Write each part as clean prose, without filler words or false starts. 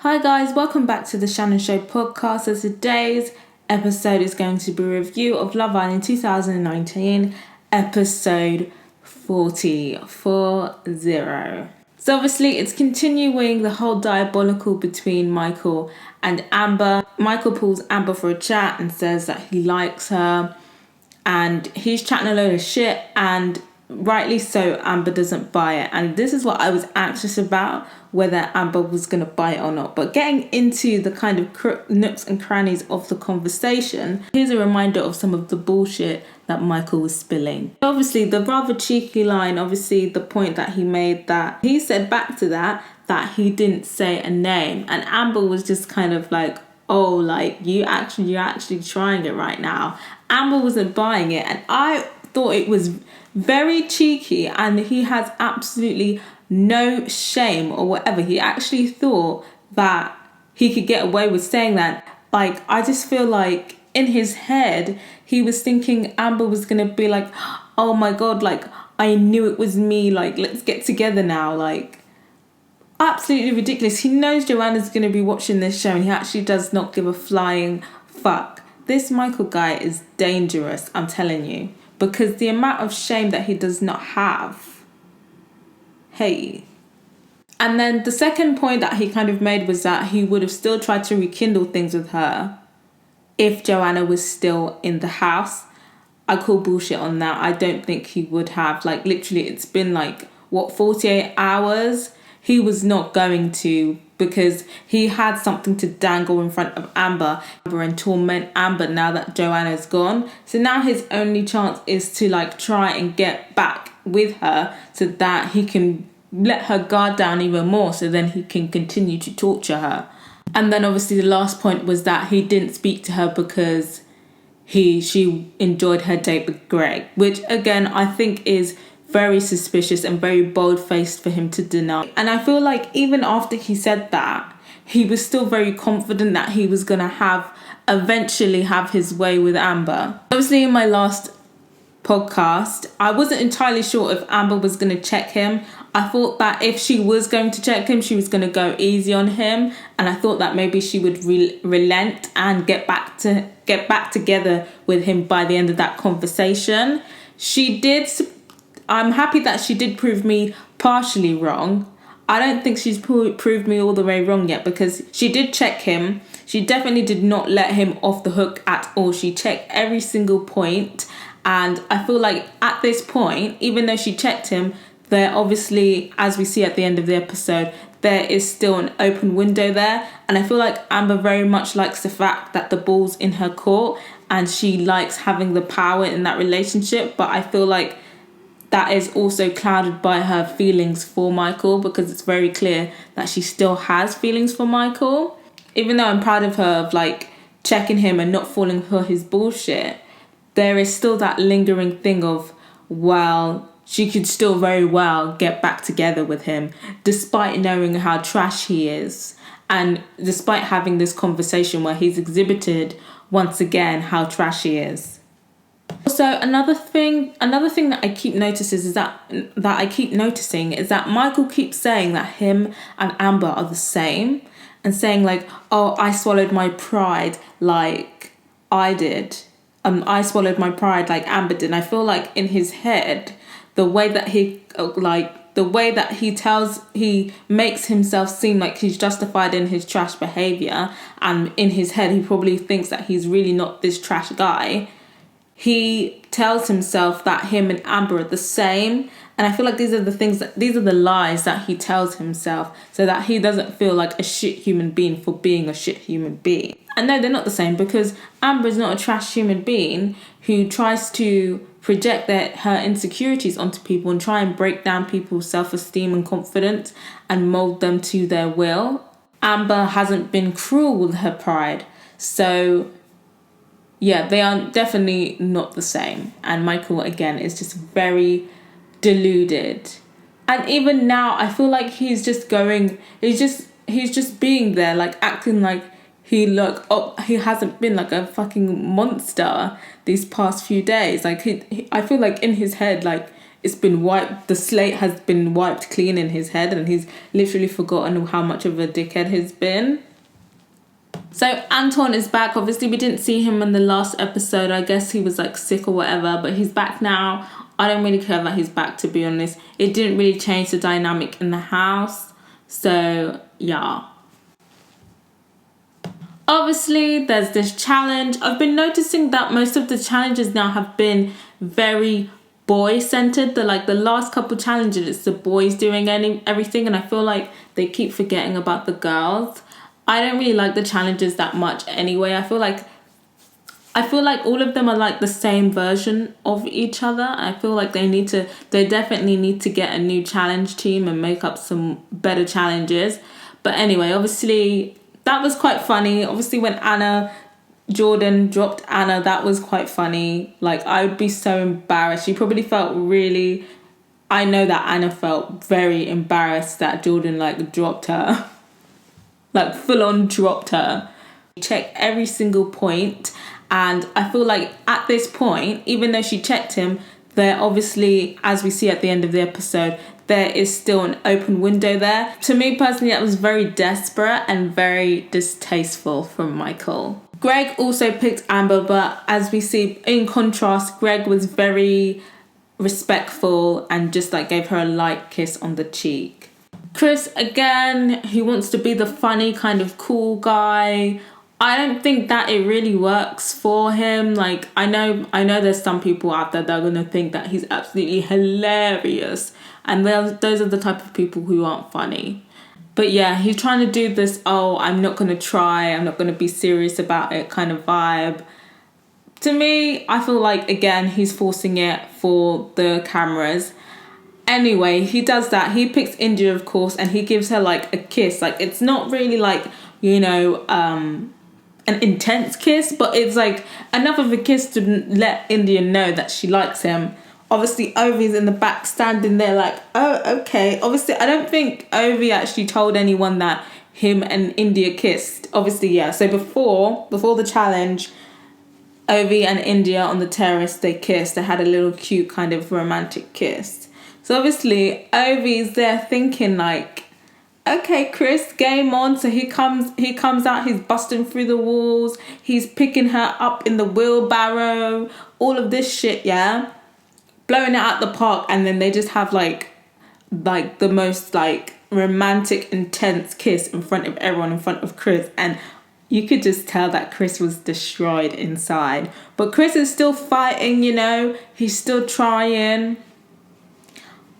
Hi guys, welcome back to the Shannon Show podcast. So today's episode is going to be a review of Love Island 2019, episode 40. So obviously it's continuing the whole diabolical between Michael and Amber. Michael pulls Amber for a chat and says that he likes her, and he's chatting a load of shit, and rightly so, Amber doesn't buy it. And this is what I was anxious about, whether Amber was going to buy it or not. But getting into the kind of nooks and crannies of the conversation, here's a reminder of some of the bullshit that Michael was spilling. Obviously, the rather cheeky line, obviously the point that he made, that he said back to that he didn't say a name. And Amber was just kind of like, oh, like, you're actually trying it right now. Amber wasn't buying it, and I thought it was very cheeky, and he has absolutely no shame or whatever. He actually thought that he could get away with saying that. Like, I just feel like in his head he was thinking Amber was gonna be like, oh my god, like, I knew it was me, like, let's get together now. Like, absolutely ridiculous. He knows Joanna's gonna be watching this show, and he actually does not give a flying fuck. This Michael guy is dangerous, I'm telling you, because the amount of shame that he does not have. Hey. And then the second point that he kind of made was that he would have still tried to rekindle things with her if Joanna was still in the house. I call bullshit on that. I don't think he would have. Like, literally, it's been like, 48 hours? He was not going to, because he had something to dangle in front of Amber and torment Amber now that Joanna's gone. So now his only chance is to, like, try and get back with her so that he can let her guard down even more, so then he can continue to torture her. And then obviously the last point was that he didn't speak to her because she enjoyed her date with Greg, which again I think is very suspicious and very bold-faced for him to deny. And I feel like even after he said that, he was still very confident that he was going to eventually have his way with Amber. Obviously, in my last podcast, I wasn't entirely sure if Amber was going to check him. I thought that if she was going to check him, she was going to go easy on him, and I thought that maybe she would relent and get back together with him by the end of that conversation. She did. I'm happy that she did prove me partially wrong. I don't think she's proved me all the way wrong yet, because she did check him. She definitely did not let him off the hook at all. She checked every single point. And I feel like at this point, even though she checked him, there obviously, as we see at the end of the episode, there is still an open window there. And I feel like Amber very much likes the fact that the ball's in her court, and she likes having the power in that relationship. But I feel like that is also clouded by her feelings for Michael, because it's very clear that she still has feelings for Michael. Even though I'm proud of her of, like, checking him and not falling for his bullshit, there is still that lingering thing of, well, she could still very well get back together with him despite knowing how trash he is, and despite having this conversation where he's exhibited once again how trash he is. Also, another thing that I keep noticing is that Michael keeps saying that him and Amber are the same, and saying like, oh, I swallowed my pride like I did. I swallowed my pride like Amber did. And I feel like in his head, the way that he makes himself seem like he's justified in his trash behaviour, and in his head he probably thinks that he's really not this trash guy. He tells himself that him and Amber are the same, and I feel like these are the lies that he tells himself, so that he doesn't feel like a shit human being for being a shit human being. And no, they're not the same, because Amber is not a trash human being who tries to project her insecurities onto people and try and break down people's self-esteem and confidence and mold them to their will. Amber hasn't been cruel with her pride, so yeah, they are definitely not the same. And Michael, again, is just very deluded. And even now, I feel like he's just being there, like acting like he hasn't been like a fucking monster these past few days. Like I feel like in his head, like it's been wiped, the slate has been wiped clean in his head, and he's literally forgotten how much of a dickhead he's been. So Anton is back. Obviously, we didn't see him in the last episode. I guess he was like sick or whatever, but he's back now. I don't really care that he's back, to be honest. It didn't really change the dynamic in the house. So, yeah. Obviously, there's this challenge. I've been noticing that most of the challenges now have been very boy-centered. The last couple challenges, it's the boys doing everything, and I feel like they keep forgetting about the girls. I don't really like the challenges that much anyway. I feel like all of them are like the same version of each other. I feel like they definitely need to get a new challenge team and make up some better challenges. But anyway, obviously that was quite funny. Obviously when Jordan dropped Anna, that was quite funny. Like, I would be so embarrassed. She probably I know that Anna felt very embarrassed that Jordan like dropped her. Like, full on dropped her. Check every single point, and I feel like at this point, even though she checked him, there obviously, as we see at the end of the episode, there is still an open window there. To me personally, that was very desperate and very distasteful from Michael. Greg also picked Amber, but as we see, in contrast, Greg was very respectful and just like gave her a light kiss on the cheek. Chris, again, he wants to be the funny kind of cool guy. I don't think that it really works for him. Like, I know there's some people out there that are going to think that he's absolutely hilarious. And those are the type of people who aren't funny. But yeah, he's trying to do this, I'm not going to try, I'm not going to be serious about it kind of vibe. To me, I feel like, again, he's forcing it for the cameras. Anyway, he does that. He picks India, of course, and he gives her like a kiss. Like, it's not really like, an intense kiss, but it's like enough of a kiss to let India know that she likes him. Obviously, Ovi's in the back standing there like, oh, okay. Obviously, I don't think Ovi actually told anyone that him and India kissed. Obviously, yeah. So before the challenge, Ovi and India on the terrace, they kissed. They had a little cute kind of romantic kiss. So obviously, Ovi's there thinking like, okay, Chris, game on. So he comes out, he's busting through the walls, he's picking her up in the wheelbarrow, all of this shit, yeah? Blowing it out the park, and then they just have like the most like romantic, intense kiss in front of everyone, in front of Chris, and you could just tell that Chris was destroyed inside. But Chris is still fighting, he's still trying.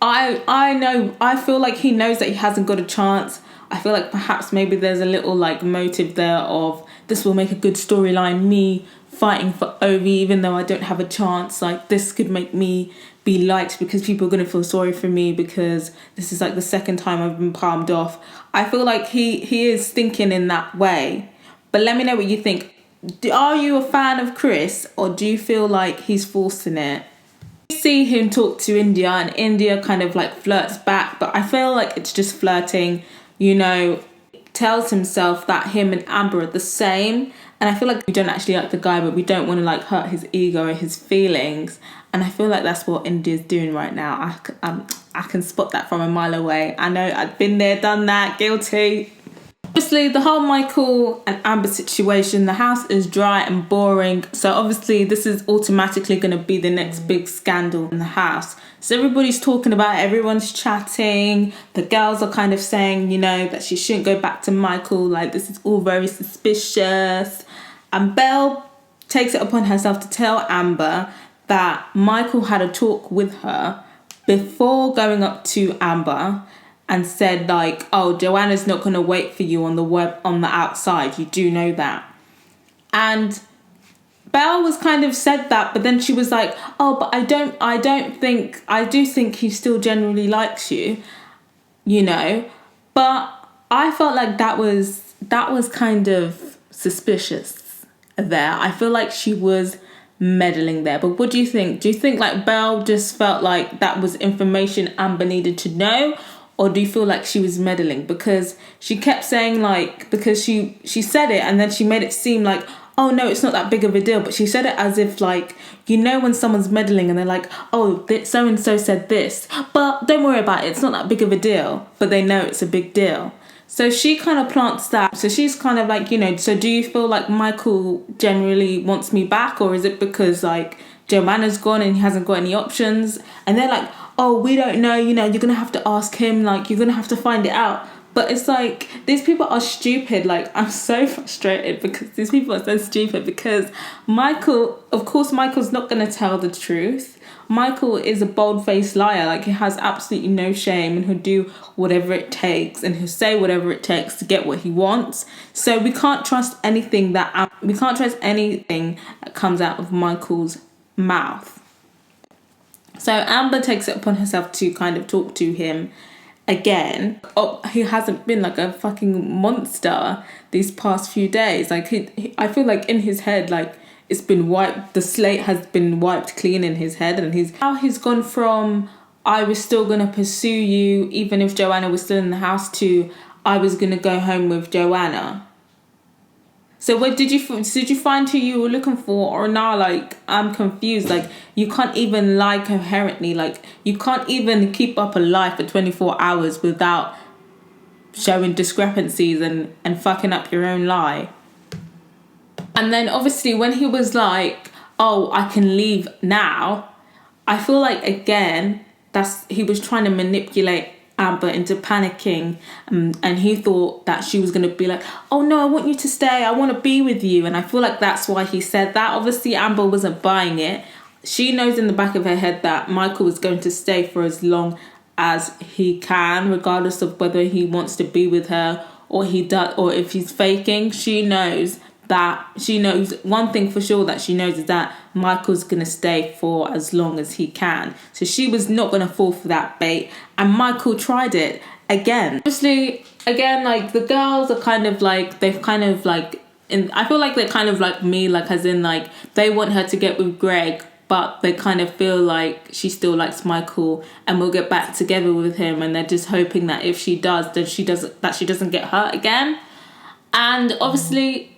I know, I feel like he knows that he hasn't got a chance. I feel like perhaps maybe there's a little like motive there of, this will make a good storyline, me fighting for Ovi even though I don't have a chance. Like, this could make me be liked because people are going to feel sorry for me because this is like the second time I've been palmed off. I feel like he is thinking in that way. But let me know what you think. Are you a fan of Chris, or do you feel like he's forcing it? You see him talk to India, and India kind of like flirts back, but I feel like it's just flirting, tells himself that him and Amber are the same. And I feel like we don't actually like the guy, but we don't want to like hurt his ego or his feelings. And I feel like that's what India's doing right now. I can spot that from a mile away. I know, I've been there, done that, guilty. Obviously, the whole Michael and Amber situation, the house is dry and boring. So obviously, this is automatically going to be the next big scandal in the house. So everybody's talking about it, everyone's chatting. The girls are kind of saying, that she shouldn't go back to Michael. Like, this is all very suspicious. And Belle takes it upon herself to tell Amber that Michael had a talk with her before going up to Amber and said like, oh, Joanna's not going to wait for you on the outside. You do know that. And Belle was kind of said that, but then she was like, oh, but I do think he still generally likes you, But I felt like that was kind of suspicious there. I feel like she was meddling there. But what do you think? Do you think like Belle just felt like that was information Amber needed to know? Or do you feel like she was meddling? Because she kept saying like, because she said it and then she made it seem like, oh no, it's not that big of a deal. But she said it as if like, you know, when someone's meddling and they're like, oh, so and so said this, but don't worry about it, it's not that big of a deal. But they know it's a big deal. So she kind of plants that. So she's kind of like, you know, so do you feel like Michael generally wants me back, or is it because like Joanna's gone and he hasn't got any options? And they're like, oh, we don't know, you know, you're gonna have to ask him, like you're gonna have to find it out. But it's like, these people are stupid. Like, I'm so frustrated because these people are so stupid, because Michael, of course, Michael's not going to tell the truth. Michael is a bold-faced liar. Like, he has absolutely no shame, and he'll do whatever it takes, and he'll say whatever it takes to get what he wants. So we can't trust anything that comes out of Michael's mouth. So Amber takes it upon herself to kind of talk to him again. Oh, he hasn't been like a fucking monster these past few days. Like I feel like in his head, like it's been wiped. The slate has been wiped clean in his head, and he's gone from I was still gonna pursue you even if Joanna was still in the house to I was gonna go home with Joanna. So what did you find who you were looking for, or now? Like, I'm confused. Like, you can't even lie coherently. Like, you can't even keep up a lie for 24 hours without showing discrepancies and fucking up your own lie. And then obviously when he was like, oh, I can leave now, I feel like again he was trying to manipulate Amber into panicking, and he thought that she was going to be like, oh no, I want you to stay, I want to be with you. And I feel like that's why he said that. Obviously Amber wasn't buying it. She knows in the back of her head that Michael is going to stay for as long as he can, regardless of whether he wants to be with her or he does, or if he's faking. She knows one thing for sure that she knows is that Michael's going to stay for as long as he can. So she was not going to fall for that bait. And Michael tried it again. Obviously, again, like the girls are kind of like, they've kind of like, I feel like they're kind of like me, like as in like they want her to get with Greg, but they kind of feel like she still likes Michael and will get back together with him. And they're just hoping that if she does, then she doesn't get hurt again. And obviously,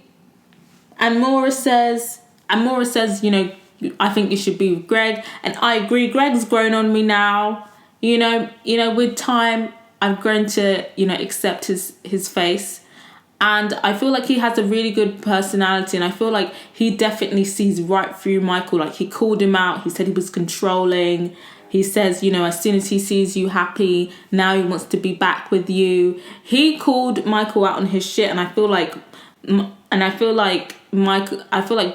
And Maura says, you know, I think you should be with Greg. And I agree, Greg's grown on me now. You know, with time, I've grown to, you know, accept his face. And I feel like he has a really good personality. And I feel like he definitely sees right through Michael. Like, he called him out. He said he was controlling. He says, you know, as soon as he sees you happy, now he wants to be back with you. He called Michael out on his shit. And I feel like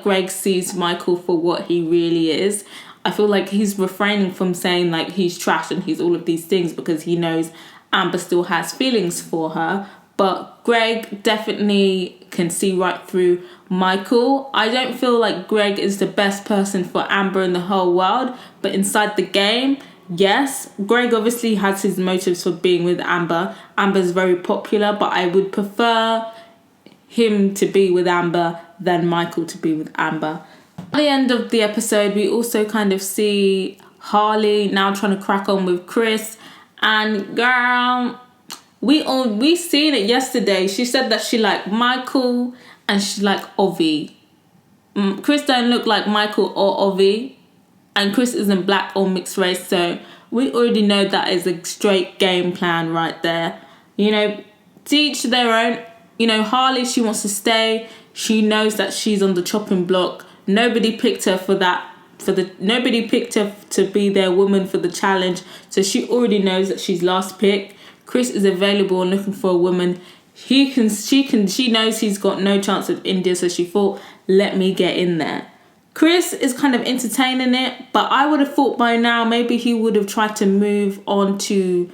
Greg sees Michael for what he really is. I feel like he's refraining from saying like he's trash and he's all of these things because he knows Amber still has feelings for her. But Greg definitely can see right through Michael. I don't feel like Greg is the best person for Amber in the whole world, but inside the game, yes, Greg obviously has his motives for being with Amber. Amber's very popular, but I would prefer him to be with Amber than Michael to be with Amber. At the end of the episode, we also kind of see Harley now trying to crack on with Chris. And girl, we seen it yesterday. She said that she liked Michael and she liked Ovi. Chris don't look like Michael or Ovi, and Chris isn't black or mixed race, so we already know that is a straight game plan right there. You know, to each their own. You know, Harley, she wants to stay. She knows that she's on the chopping block. Nobody picked her nobody picked her to be their woman for the challenge. So she already knows that she's last pick. Chris is available and looking for a woman. She knows he's got no chance with India, so she thought, let me get in there. Chris is kind of entertaining it, but I would have thought by now maybe he would have tried to move on to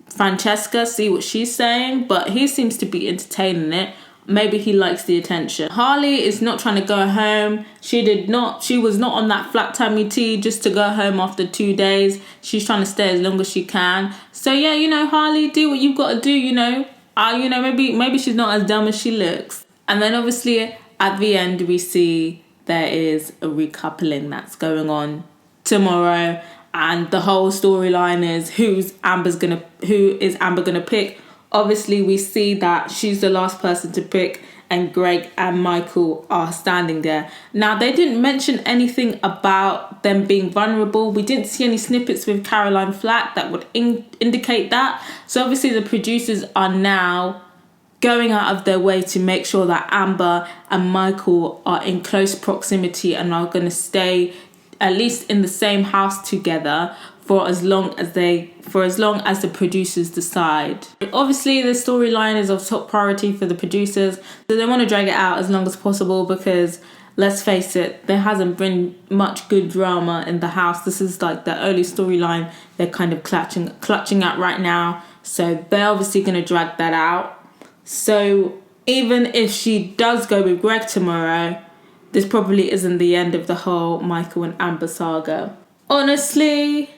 Francesca, see what she's saying, but he seems to be entertaining it. Maybe he likes the attention. Harley is not trying to go home. She was not on that flat tummy tea just to go home after 2 days. She's trying to stay as long as she can. So yeah, you know, Harley, do what you've got to do, you know. Maybe she's not as dumb as she looks. And then obviously at the end we see there is a recoupling that's going on tomorrow. And the whole storyline is who is Amber gonna pick? Obviously, we see that she's the last person to pick, and Greg and Michael are standing there. Now, they didn't mention anything about them being vulnerable. We didn't see any snippets with Caroline Flack that would indicate that. So obviously the producers are now going out of their way to make sure that Amber and Michael are in close proximity and are going to stay at least in the same house together for as long as the producers decide. Obviously, the storyline is of top priority for the producers, so they want to drag it out as long as possible because, let's face it, there hasn't been much good drama in the house. This is like the only storyline they're kind of clutching at right now, so they're obviously going to drag that out. So even if she does go with Greg tomorrow, this probably isn't the end of the whole Michael and Amber saga. Honestly,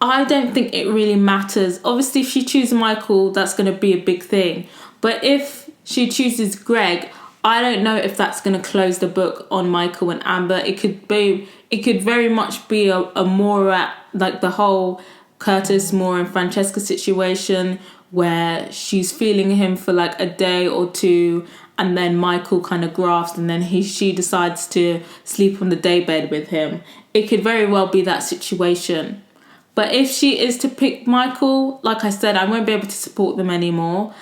I don't think it really matters. Obviously, if she chooses Michael, that's going to be a big thing. But if she chooses Greg, I don't know if that's going to close the book on Michael and Amber. It could very much be a more at like the whole Curtis Moore and Francesca situation where she's feeling him for like a day or two, and then Michael kind of grasps, and then she decides to sleep on the daybed with him. It could very well be that situation. But if she is to pick Michael, like I said, I won't be able to support them anymore.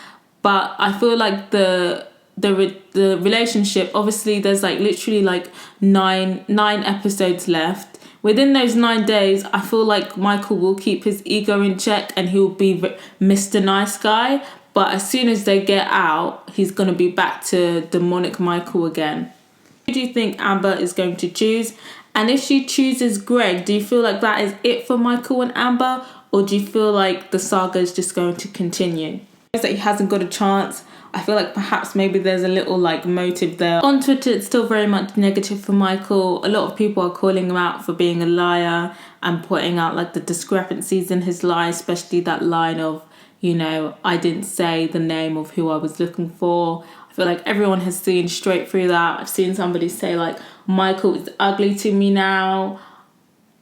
But I feel like the relationship, obviously there's like literally like nine episodes left. Within those 9 days, I feel like Michael will keep his ego in check and he'll be Mr. Nice Guy. But as soon as they get out, he's going to be back to demonic Michael again. Who do you think Amber is going to choose? And if she chooses Greg, do you feel like that is it for Michael and Amber? Or do you feel like the saga is just going to continue? That he hasn't got a chance. I feel like perhaps maybe there's a little like motive there. On Twitter, it's still very much negative for Michael. A lot of people are calling him out for being a liar and pointing out like the discrepancies in his lie, especially that line of, you know, I didn't say the name of who I was looking for. I feel like everyone has seen straight through that. I've seen somebody say like, Michael is ugly to me now.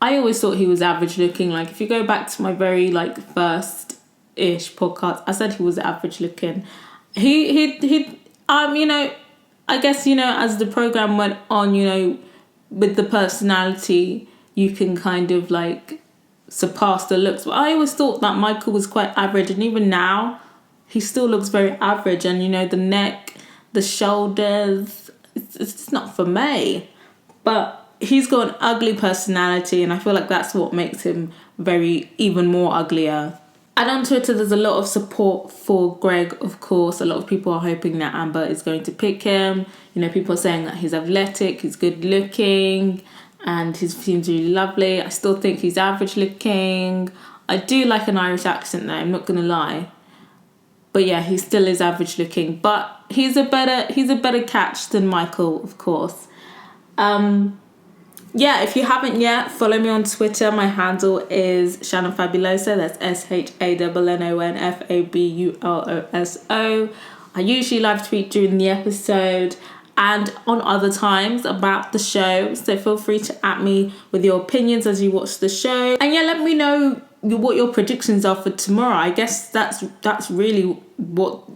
I always thought he was average looking. Like if you go back to my very like first-ish podcast, I said he was average looking. He you know, I guess, you know, as the program went on, you know, with the personality, you can kind of like surpass the looks. But I always thought that Michael was quite average, and even now he still looks very average. And you know, the neck, the shoulders, it's just not for me. But he's got an ugly personality, and I feel like that's what makes him even more uglier. And on Twitter, there's a lot of support for Greg, of course. A lot of people are hoping that Amber is going to pick him. You know, people are saying that he's athletic, he's good looking, and he seems really lovely. I still think he's average looking. I do like an Irish accent though, I'm not going to lie. But yeah, he still is average looking. But he's a better catch than Michael, of course. Yeah, if you haven't yet, follow me on Twitter. My handle is shannonfabuloso. That's shannonfabuloso. I usually live tweet during the episode and on other times about the show. So feel free to at me with your opinions as you watch the show. And yeah, let me know what your predictions are for tomorrow. I guess that's really what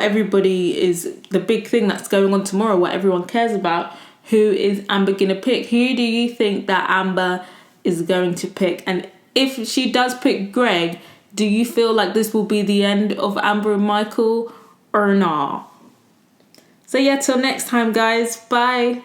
everybody is, the big thing that's going on tomorrow, what everyone cares about. Who is Amber going to pick? Who do you think that Amber is going to pick? And if she does pick Greg, do you feel like this will be the end of Amber and Michael or not? So yeah, till next time, guys. Bye.